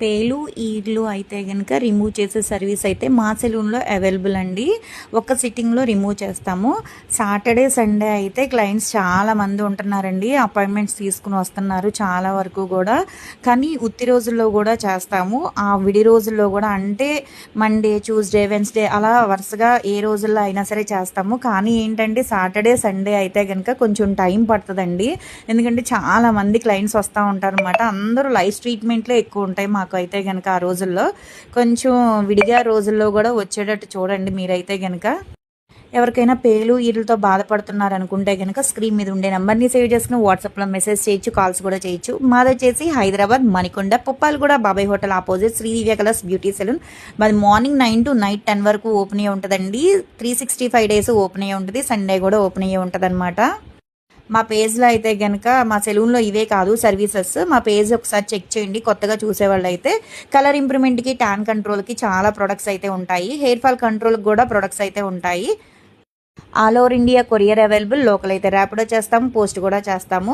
పేలు, ఈర్లు అయితే గనుక రిమూవ్ చేసే సర్వీస్ అయితే మా సెలూన్‌లో అవైలబుల్ అండి. ఒక్క సిట్టింగ్‌లో రిమూవ్ చేస్తాము. సాటర్‌డే, సండే అయితే క్లయింట్స్ చాలామంది ఉంటున్నారండి. అపాయింట్మెంట్స్ తీసుకొని వస్తున్నారు చాలా వరకు గూడా. కానీ ఉత్తి రోజుల్లో గూడా చేస్తాము. ఆ విడి రోజుల్లో గూడా అంటే మండే, ట్యూస్‌డే, వెన్స్‌డే అలా వరుసగా ఏ రోజుల్లో అయినా సరే చేస్తాము. కానీ ఏంటంటే సాటర్‌డే, సండే అయితే గనుక కొంచెం టైం పడతదండి. ఎందుకంటే చాలామంది క్లయింట్స్ వస్తా ఉంటారనమాట. అందరూ లైఫ్ ట్రీట్మెంట్‌లే ఎక్కువుంటాయి మాకు అయితే గనక ఆ రోజుల్లో. కొంచెం విడిగా రోజుల్లో గూడా వచ్చేటట్టు చూడండి మీరైతే గనక. ఎవరికైనా పేలు, ఈరులతో బాధపడుతున్నారనుకుంటే గనక స్క్రీన్ మీద ఉండే నంబర్‌ని సేవ్ చేసుకొని వాట్సాప్‌లో మెసేజ్ చేయొచ్చు, కాల్స్ కూడా చేయొచ్చు. మాదొచ్చేసి హైదరాబాద్ మణికొండ, పుప్పాలగూడ బాబాయ్ హోటల్ ఆపోజిట్ శ్రీ దివ్య కలర్స్ బ్యూటీ సెలూన్. మాది మార్నింగ్ 9 టు నైట్ 10 వరకు ఓపెన్ అయ్యి ఉంటదండి. 365 డేస్ ఓపెన్ అయ్యి ఉంటది. సండే గూడా ఓపెన్ అయ్యి ఉంటదనమాట. మా పేజ్‌లో అయితే గనక మా సెలూన్‌లో ఇవే కాదు సర్వీసెస్. మా పేజ్ ఒకసారి చెక్ చేయండి కొత్తగా చూసేవాళ్ళైతే. కలర్ ఇంప్రూవ్‌మెంట్‌కి, టాన్ కంట్రోల్‌కి చాలా ప్రొడక్ట్స్ అయితే ఉంటాయి. హెయిర్ ఫాల్ కంట్రోల్‌కి గూడా ప్రొడక్ట్స్ అయితే ఉంటాయి. All over India courier available. Local అయితే ర్యాపిడో చేస్తాము, పోస్ట్ కూడా చేస్తాము.